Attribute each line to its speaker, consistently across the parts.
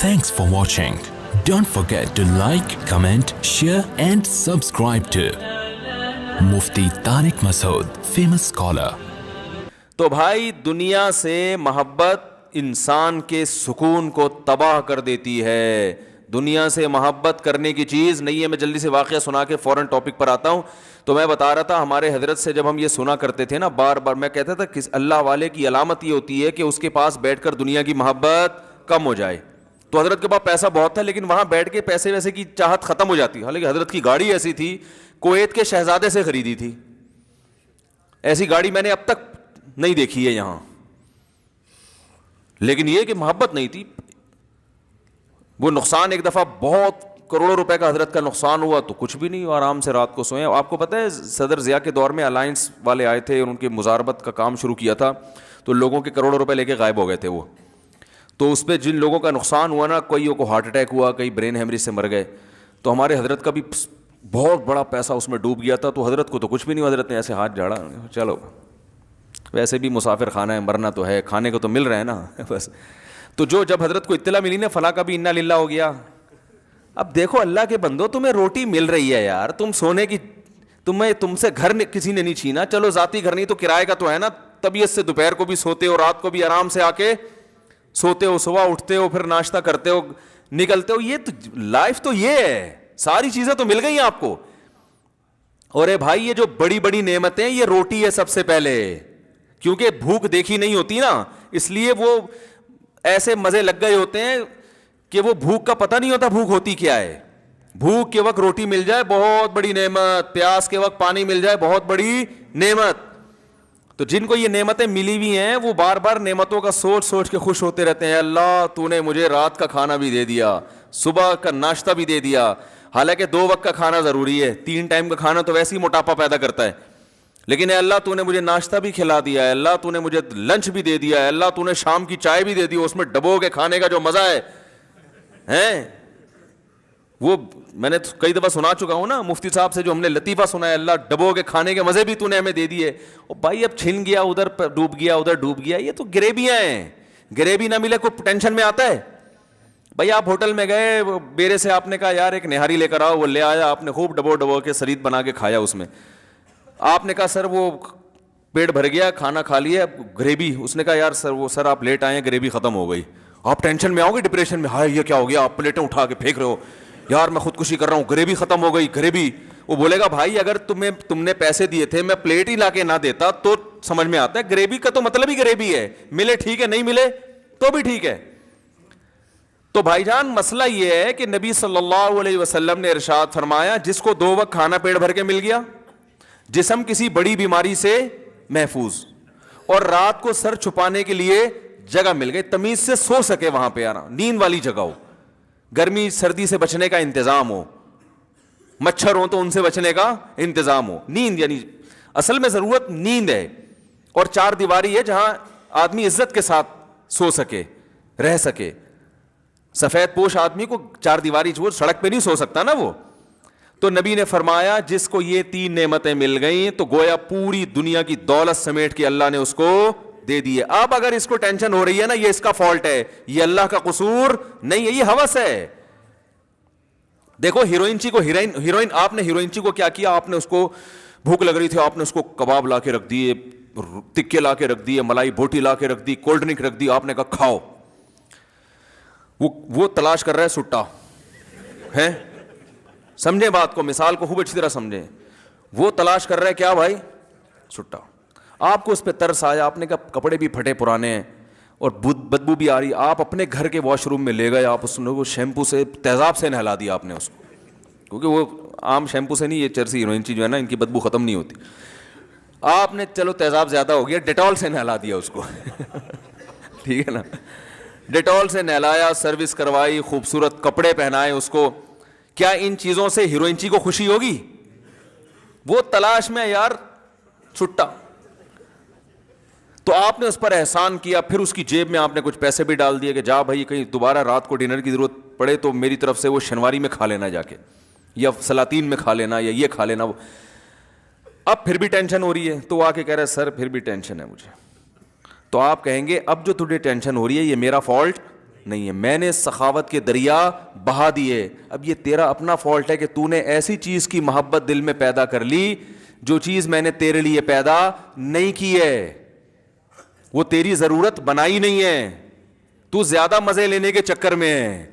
Speaker 1: Thanks for watching. Don't forget to like, comment, share and subscribe to Mufti Tariq Masood, famous scholar.
Speaker 2: تو بھائی دنیا سے محبت انسان کے سکون کو تباہ کر دیتی ہے. دنیا سے محبت کرنے کی چیز نہیں ہے. میں جلدی سے واقعہ سنا کے فوراً ٹاپک پر آتا ہوں. تو میں بتا رہا تھا ہمارے حضرت سے جب ہم یہ سنا کرتے تھے نا بار بار, میں کہتا تھا کس اللہ والے کی علامت یہ ہوتی ہے کہ اس کے پاس بیٹھ کر دنیا کی محبت کم ہو جائے. تو حضرت کے پاس پیسہ بہت تھا لیکن وہاں بیٹھ کے پیسے ویسے کی چاہت ختم ہو جاتی. حالانکہ حضرت کی گاڑی ایسی تھی کویت کے شہزادے سے خریدی تھی. ایسی گاڑی میں نے اب تک نہیں دیکھی ہے یہاں. لیکن یہ کہ محبت نہیں تھی. وہ نقصان ایک دفعہ بہت کروڑوں روپے کا حضرت کا نقصان ہوا تو کچھ بھی نہیں, آرام سے رات کو سوئے. آپ کو پتہ ہے صدر ضیاء کے دور میں الائنس والے آئے تھے اور ان کے مزاربت کا کام شروع کیا تھا تو لوگوں کے کروڑوں روپے لے کے غائب ہو گئے تھے وہ. تو اس پہ جن لوگوں کا نقصان ہوا نا, کئیوں کو ہارٹ اٹیک ہوا, کئی برین ہیمریج سے مر گئے. تو ہمارے حضرت کا بھی بہت بڑا پیسہ اس میں ڈوب گیا تھا. تو حضرت کو تو کچھ بھی نہیں. حضرت نے ایسے ہاتھ جھاڑا, چلو ویسے بھی مسافر خانہ ہے, مرنا تو ہے, کھانے کو تو مل رہا ہے نا بس. تو جب حضرت کو اطلاع ملی نا فلاں کا بھی انا للہ ہو گیا. اب دیکھو اللہ کے بندو, تمہیں روٹی مل رہی ہے یار, تم سونے کی تم سے گھر کسی نے نہیں چھینا. چلو ذاتی گھر نہیں تو کرائے کا تو ہے نا. طبیعت سے دوپہر کو بھی سوتے ہو, رات کو بھی آرام سے آ کے سوتے ہو, صبح اٹھتے ہو, پھر ناشتہ کرتے ہو, نکلتے ہو. یہ تو لائف تو یہ ہے, ساری چیزیں تو مل گئی آپ کو. اور اے بھائی یہ جو بڑی بڑی نعمتیں, یہ روٹی ہے سب سے پہلے. کیونکہ بھوک دیکھی نہیں ہوتی نا, اس لیے وہ ایسے مزے لگ گئے ہوتے ہیں کہ وہ بھوک کا پتہ نہیں ہوتا بھوک ہوتی کیا ہے. بھوک کے وقت روٹی مل جائے بہت بڑی نعمت, پیاس کے وقت پانی مل جائے بہت بڑی نعمت. تو جن کو یہ نعمتیں ملی ہوئی ہیں وہ بار بار نعمتوں کا سوچ سوچ کے خوش ہوتے رہتے ہیں. اللہ تو نے مجھے رات کا کھانا بھی دے دیا, صبح کا ناشتہ بھی دے دیا. حالانکہ 2 وقت کا کھانا ضروری ہے, 3 ٹائم کا کھانا تو ویسے ہی موٹاپا پیدا کرتا ہے. لیکن اے اللہ تو نے مجھے ناشتہ بھی کھلا دیا ہے, اللہ تو نے مجھے لنچ بھی دے دیا ہے, اللہ تو نے شام کی چائے بھی دے دی. اس میں ڈبو کے کھانے کا جو مزہ ہے وہ میں نے کئی دفعہ سنا چکا ہوں نا مفتی صاحب سے جو ہم نے لطیفہ سنا ہے, اللہ ڈبو کے کھانے کے مزے بھی تو نے ہمیں دے دیے. اور بھائی اب چھن گیا, ادھر ڈوب گیا, ادھر ڈوب گیا. یہ تو گریبیاں ہیں. گریبی نہ ملے کوئی ٹینشن میں آتا ہے. بھائی آپ ہوٹل میں گئے, بیرے سے آپ نے کہا یار ایک نہاری لے کر آؤ, وہ لے آیا, آپ نے خوب ڈبو کے سرید بنا کے کھایا. اس میں آپ نے کہا سر وہ پیٹ بھر گیا, کھانا کھا لیا, گریبی. اس نے کہا یار سر آپ لیٹ آئے ہیں, گریبی ختم ہو گئی. آپ ٹینشن میں آؤ گے, ڈپریشن میں, ہائے یہ کیا ہو گیا, آپ پلیٹیں اٹھا کے پھینک رہے ہو, یار میں خودکشی کر رہا ہوں, گریبی ختم ہو گئی, گریبی. وہ بولے گا بھائی اگر تم نے پیسے دیے تھے, میں پلیٹ ہی لا کے نہ دیتا تو سمجھ میں آتا ہے. گریبی کا تو مطلب ہی گریبی ہے, ملے ٹھیک ہے, نہیں ملے تو بھی ٹھیک ہے. تو بھائی جان مسئلہ یہ ہے کہ نبی صلی اللہ علیہ وسلم نے ارشاد فرمایا جس کو 2 وقت کھانا پیٹ بھر کے مل گیا, جسم کسی بڑی بیماری سے محفوظ, اور رات کو سر چھپانے کے لیے جگہ مل گئی, تمیز سے سو سکے, وہاں پہ آنا, نیند والی جگہ ہو, گرمی سردی سے بچنے کا انتظام ہو, مچھر ہو تو ان سے بچنے کا انتظام ہو. نیند یعنی اصل میں ضرورت نیند ہے, اور 4 دیواری ہے جہاں آدمی عزت کے ساتھ سو سکے, رہ سکے. سفید پوش آدمی کو 4 دیواری, وہ سڑک پہ نہیں سو سکتا نا وہ. تو نبی نے فرمایا جس کو یہ 3 نعمتیں مل گئیں تو گویا پوری دنیا کی دولت سمیٹ کے اللہ نے اس کو دے دی ہے. اب اگر اس کو ٹینشن ہو رہی ہے نا, یہ اس کا فالٹ ہے, یہ اللہ کا قصور نہیں ہے, یہ ہوس ہے. دیکھو ہیروئن آپ نے ہیروئن کو کیا کیا, آپ نے اس کو بھوک لگ رہی تھی, آپ نے اس کو کباب لا کے رکھ دیے, تکے لا کے رکھ دیے, ملائی بوٹی لا کے رکھ دی, کولڈ ڈرنک رکھ دی, آپ نے کہا کھاؤ. وہ تلاش کر رہا ہے سٹا ہے, سمجھیں بات کو, مثال کو خوب اچھی طرح سمجھیں. وہ تلاش کر رہا ہے کیا بھائی, سٹا. آپ کو اس پہ ترس آیا, آپ نے کہا کپڑے بھی پھٹے پرانے ہیں اور بدبو بھی آ رہی, آپ اپنے گھر کے واش روم میں لے گئے, آپ اس کو شیمپو سے تیزاب سے نہلا دیا آپ نے اس کو, کیونکہ وہ عام شیمپو سے نہیں, یہ چرسی ہیروئنچی جو ہے نا ان کی بدبو ختم نہیں ہوتی. آپ نے چلو تیزاب زیادہ ہو گیا, ڈیٹول سے نہلا دیا اس کو ٹھیک ہے نا, ڈیٹول سے نہلایا, سروس کروائی, خوبصورت کپڑے پہنائے اس کو. کیا ان چیزوں سے ہیروئنچی کو خوشی ہوگی؟ وہ تلاش میں یار چھٹا. تو آپ نے اس پر احسان کیا, پھر اس کی جیب میں آپ نے کچھ پیسے بھی ڈال دیے کہ جا بھائی کہیں دوبارہ رات کو ڈنر کی ضرورت پڑے تو میری طرف سے وہ شنواری میں کھا لینا جا کے, یا سلاطین میں کھا لینا, یا یہ کھا لینا. اب پھر بھی ٹینشن ہو رہی ہے, تو آ کے کہہ رہے سر پھر بھی ٹینشن ہے مجھے. تو آپ کہیں گے اب جو تجھے ٹینشن ہو رہی ہے یہ میرا فالٹ نہیں ہے. میں نے سخاوت کے دریا بہا دیے. اب یہ تیرا اپنا فالٹ ہے کہ تو نے ایسی چیز کی محبت دل میں پیدا کر لی جو چیز میں نے تیرے لیے پیدا نہیں کی ہے, وہ تیری ضرورت بنائی نہیں ہے, تو زیادہ مزے لینے کے چکر میں ہے.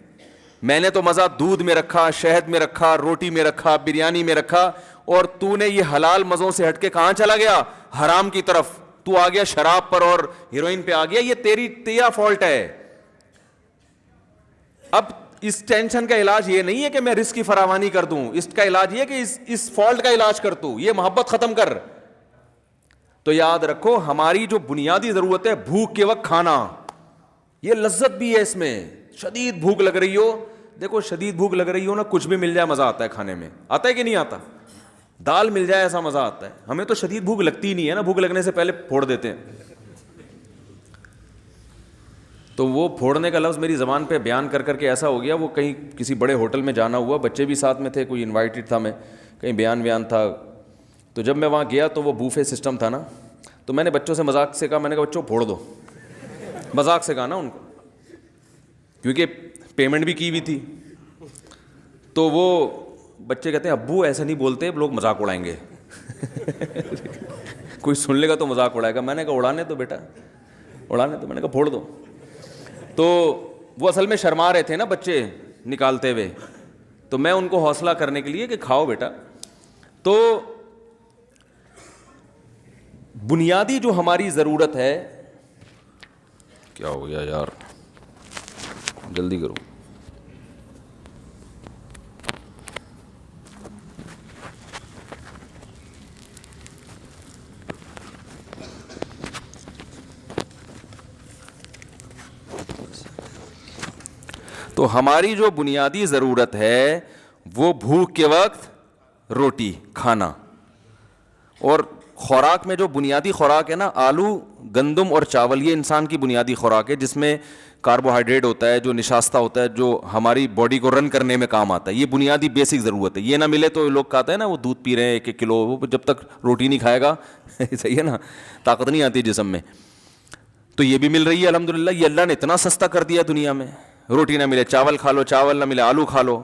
Speaker 2: میں نے تو مزہ دودھ میں رکھا, شہد میں رکھا, روٹی میں رکھا, بریانی میں رکھا, اور تو نے یہ حلال مزوں سے ہٹ کے کہاں چلا گیا؟ حرام کی طرف. تو آ گیا شراب پر اور ہیروئن پہ آ گیا. یہ تیرا فالٹ ہے. اب اس ٹینشن کا علاج یہ نہیں ہے کہ میں رزق کی فراوانی کر دوں, اس کا علاج یہ کہ اس فالٹ کا علاج کر تو, یہ محبت ختم کر. تو یاد رکھو ہماری جو بنیادی ضرورت ہے بھوک کے وقت کھانا, یہ لذت بھی ہے اس میں. شدید بھوک لگ رہی ہو, دیکھو شدید بھوک لگ رہی ہو نا, کچھ بھی مل جائے مزہ آتا ہے کھانے میں. آتا ہے کہ نہیں آتا؟ دال مل جائے ایسا مزہ آتا ہے. ہمیں تو شدید بھوک لگتی ہی نہیں ہے نا, بھوک لگنے سے پہلے پھوڑ دیتے ہیں. تو وہ پھوڑنے کا لفظ میری زبان پہ بیان کر کر کے ایسا ہو گیا, وہ کہیں کسی بڑے ہوٹل میں جانا ہوا, بچے بھی ساتھ میں تھے, کوئی انوائٹڈ تھا, میں کہیں بیان تھا. تو جب میں وہاں گیا تو وہ بوفے سسٹم تھا نا, تو میں نے بچوں سے مذاق سے کہا, میں نے کہا بچوں پھوڑ دو. مذاق سے کہا نا ان کو, کیونکہ پیمنٹ بھی کی ہوئی تھی. تو وہ بچے کہتے ہیں ابو ایسے نہیں بولتے, لوگ مذاق اڑائیں گے. کوئی سن لے گا تو مذاق اڑائے گا. میں نے کہا اڑانے تو بیٹا, اڑانے تو. میں نے کہا پھوڑ دو. تو وہ اصل میں شرما رہے تھے نا بچے نکالتے ہوئے, تو میں ان کو حوصلہ کرنے کے لیے کہ کھاؤ بیٹا. تو بنیادی جو ہماری ضرورت ہے, کیا ہو گیا یار, جلدی کرو. تو ہماری جو بنیادی ضرورت ہے وہ بھوک کے وقت روٹی کھانا, اور خوراک میں جو بنیادی خوراک ہے نا, آلو, گندم اور چاول, یہ انسان کی بنیادی خوراک ہے جس میں کاربوہائیڈریٹ ہوتا ہے, جو نشاستہ ہوتا ہے, جو ہماری باڈی کو رن کرنے میں کام آتا ہے. یہ بنیادی بیسک ضرورت ہے. یہ نہ ملے تو لوگ کہتے ہیں نا وہ دودھ پی رہے ہیں 1 کلو, وہ جب تک روٹی نہیں کھائے گا صحیح ہے نا, طاقت نہیں آتی جسم میں. تو یہ بھی مل رہی ہے الحمدللہ. یہ اللہ نے اتنا سستا کر دیا دنیا میں, روٹی نہ ملے چاول کھا لو, چاول نہ ملے آلو کھا لو.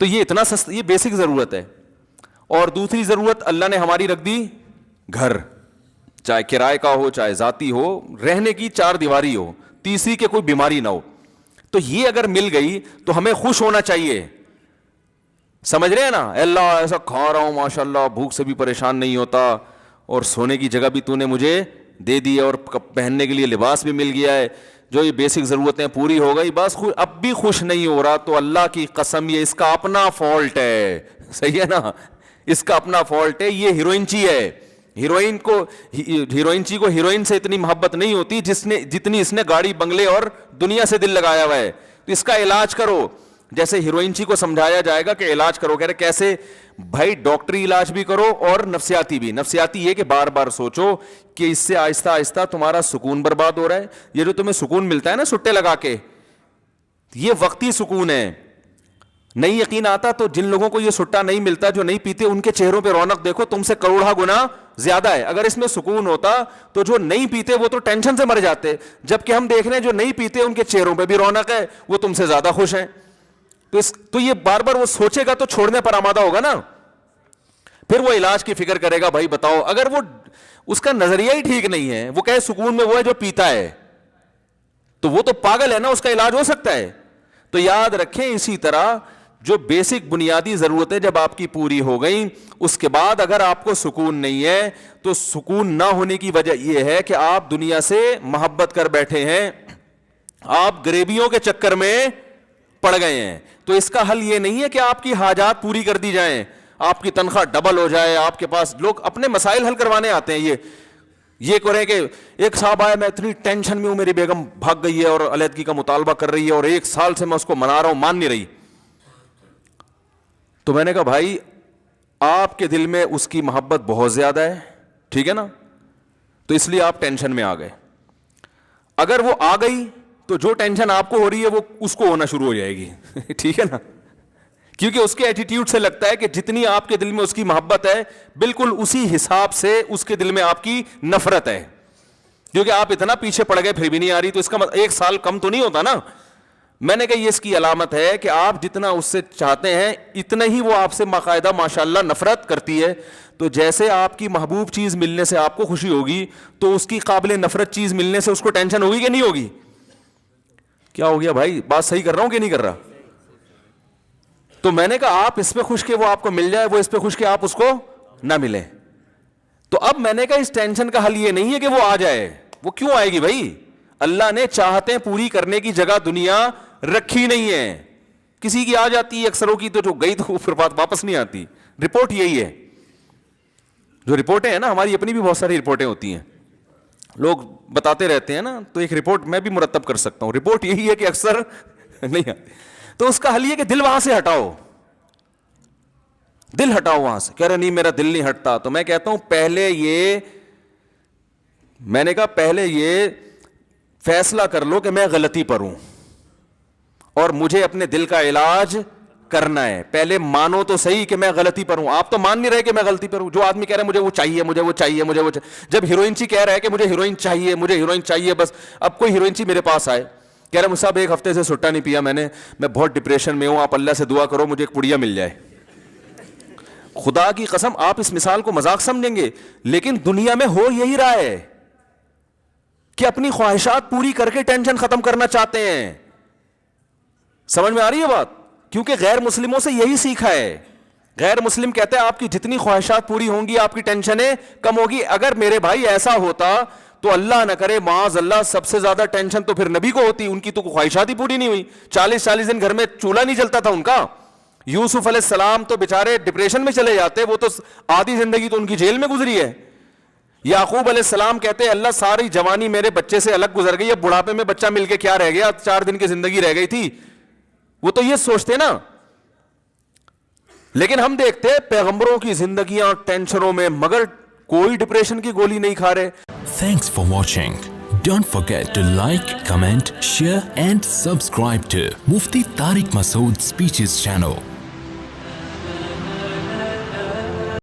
Speaker 2: تو یہ اتنا سستا, یہ بیسک ضرورت ہے. اور دوسری ضرورت اللہ نے ہماری رکھ دی گھر, چاہے کرائے کا ہو چاہے ذاتی ہو, رہنے کی 4 دیواری ہو, تیسری کہ کوئی بیماری نہ ہو. تو یہ اگر مل گئی تو ہمیں خوش ہونا چاہیے. سمجھ رہے ہیں نا, اللہ ایسا کھا رہا ہوں ماشاءاللہ, بھوک سے بھی پریشان نہیں ہوتا, اور سونے کی جگہ بھی تو نے مجھے دے دی, اور پہننے کے لیے لباس بھی مل گیا ہے, جو یہ بیسک ضرورتیں پوری ہو گئی, بس اب بھی خوش نہیں ہو رہا. تو اللہ کی قسم یہ اس کا اپنا فالٹ ہے. صحیح ہے نا, اس کا اپنا فالٹ ہے. یہ ہیروئنچی ہے. ہیروئنچی کو ہیروئن سے اتنی محبت نہیں ہوتی جتنی اس نے گاڑی بنگلے اور دنیا سے دل لگایا ہوا ہے. تو اس کا علاج کرو, جیسے ہیروئنچی کو سمجھایا جائے گا کہ علاج کرو. کہہ رہے کیسے بھائی, ڈاکٹری علاج بھی کرو اور نفسیاتی بھی. نفسیاتی یہ کہ بار بار سوچو کہ اس سے آہستہ آہستہ تمہارا سکون برباد ہو رہا ہے. یہ جو تمہیں سکون ملتا ہے نا سٹے لگا کے, یہ وقتی سکون ہے. نہیں یقین آتا تو جن لوگوں کو یہ سٹا نہیں ملتا, جو نہیں پیتے, ان کے چہروں پہ رونق دیکھو, تم سے کروڑا گنا زیادہ ہے. اگر اس میں سکون ہوتا تو جو نہیں پیتے وہ تو ٹینشن سے مر جاتے, جبکہ ہم دیکھ رہے ہیں جو نہیں پیتے ان کے چہروں پہ بھی رونق ہے, وہ تم سے زیادہ خوش ہیں. تو یہ بار بار وہ سوچے گا تو چھوڑنے پر آمادہ ہوگا نا, پھر وہ علاج کی فکر کرے گا. بھائی بتاؤ, اگر وہ اس کا نظریہ ہی ٹھیک نہیں ہے, وہ کہے سکون میں وہ ہے جو پیتا ہے, تو وہ تو پاگل ہے نا, اس کا علاج ہو سکتا ہے. تو یاد رکھیں, اسی طرح جو بیسک بنیادی ضرورتیں جب آپ کی پوری ہو گئیں, اس کے بعد اگر آپ کو سکون نہیں ہے, تو سکون نہ ہونے کی وجہ یہ ہے کہ آپ دنیا سے محبت کر بیٹھے ہیں, آپ غریبیوں کے چکر میں پڑ گئے ہیں. تو اس کا حل یہ نہیں ہے کہ آپ کی حاجات پوری کر دی جائیں, آپ کی تنخواہ ڈبل ہو جائے. آپ کے پاس لوگ اپنے مسائل حل کروانے آتے ہیں. یہ کریں کہ ایک صاحب آیا, میں اتنی ٹینشن میں ہوں, میری بیگم بھاگ گئی ہے اور علیحدگی کا مطالبہ کر رہی ہے, اور 1 سال سے میں اس کو منا رہا ہوں, مان نہیں رہی. تو میں نے کہا بھائی, آپ کے دل میں اس کی محبت بہت زیادہ ہے, ٹھیک ہے نا, تو اس لیے آپ ٹینشن میں آ گئے. اگر وہ آ گئی تو جو ٹینشن آپ کو ہو رہی ہے وہ اس کو ہونا شروع ہو جائے گی. ٹھیک ہے نا, کیونکہ اس کے ایٹیٹیوڈ سے لگتا ہے کہ جتنی آپ کے دل میں اس کی محبت ہے, بالکل اسی حساب سے اس کے دل میں آپ کی نفرت ہے. کیونکہ آپ اتنا پیچھے پڑ گئے پھر بھی نہیں آ رہی, تو اس کا 1 سال کم تو نہیں ہوتا نا. میں نے کہا یہ اس کی علامت ہے کہ آپ جتنا اس سے چاہتے ہیں اتنا ہی وہ آپ سے باقاعدہ ماشاءاللہ نفرت کرتی ہے. تو جیسے آپ کی محبوب چیز ملنے سے آپ کو خوشی ہوگی تو اس کی قابل نفرت چیز ملنے سے اس کو ٹینشن ہوگی کہ نہیں ہوگی؟ کیا ہو گیا بھائی، بات صحیح کر رہا ہوں کہ نہیں کر رہا؟ تو میں نے کہا آپ اس پہ خوش کہ وہ آپ کو مل جائے، وہ اس پہ خوش کہ آپ اس کو نہ ملے. تو اب میں نے کہا اس ٹینشن کا حل یہ نہیں ہے کہ وہ آ جائے. وہ کیوں آئے گی بھائی؟ اللہ نے چاہتیں پوری کرنے کی جگہ دنیا رکھی نہیں ہے. کسی کی آ جاتی ہے، اکثروں کی تو جو گئی تو پھر بات واپس نہیں آتی. رپورٹ یہی ہے. جو رپورٹیں ہیں نا، ہماری اپنی بھی بہت ساری رپورٹیں ہوتی ہیں، لوگ بتاتے رہتے ہیں نا، تو ایک رپورٹ میں بھی مرتب کر سکتا ہوں. رپورٹ یہی ہے کہ اکثر نہیں آتی. تو اس کا حل یہ کہ دل وہاں سے ہٹاؤ، دل ہٹاؤ وہاں سے. کہہ رہے نہیں میرا دل نہیں ہٹتا. تو میں کہتا ہوں پہلے یہ فیصلہ کر لو کہ میں غلطی پر ہوں اور مجھے اپنے دل کا علاج کرنا ہے. پہلے مانو تو صحیح کہ میں غلطی پر ہوں. آپ تو مان نہیں رہے کہ میں غلطی پر ہوں. جو آدمی کہہ رہا ہے مجھے وہ چاہیے، مجھے وہ چاہیے، مجھے وہ چاہیے. جب ہیروئنچی کہہ رہا ہے کہ مجھے ہیروئن چاہیے، مجھے ہیروئن چاہیے، بس اب کوئی ہیروئنچی میرے پاس آئے کہہ رہا ہے صاحب ایک ہفتے سے سٹا نہیں پیا میں بہت ڈپریشن میں ہوں، آپ اللہ سے دعا کرو مجھے ایک پڑیا مل جائے. خدا کی قسم آپ اس مثال کو مذاق سمجھیں گے، لیکن دنیا میں ہو یہی رہا ہے کہ اپنی خواہشات پوری کر کے ٹینشن ختم کرنا چاہتے ہیں. سمجھ میں آ رہی ہے بات؟ کیونکہ غیر مسلموں سے یہی سیکھا ہے. غیر مسلم کہتے ہیں آپ کی جتنی خواہشات پوری ہوں گی آپ کی ٹینشنیں کم ہوگی. اگر میرے بھائی ایسا ہوتا تو اللہ نہ کرے معاذ اللہ سب سے زیادہ ٹینشن تو پھر نبی کو ہوتی. ان کی تو خواہشات ہی پوری نہیں ہوئی. 40 دن گھر میں چولہا نہیں جلتا تھا ان کا. یوسف علیہ السلام تو بیچارے ڈپریشن میں چلے جاتے، وہ تو آدھی زندگی تو ان کی جیل میں گزری ہے. یعقوب علیہ السلام کہتے ہیں اللہ ساری جوانی میرے بچے سے الگ گزر گئی، اب بڑھاپے میں بچہ مل کے کیا رہ گیا، 4 دن کی زندگی رہ گئی تھی. وہ تو یہ سوچتے نا. لیکن ہم دیکھتے پیغمبروں کی زندگیاں ٹینشنوں میں، مگر کوئی ڈپریشن کی گولی نہیں کھا رہے.
Speaker 1: Thanks for watching. Don't forget to like, comment, share and subscribe to Mufti Tariq Masood Speeches channel.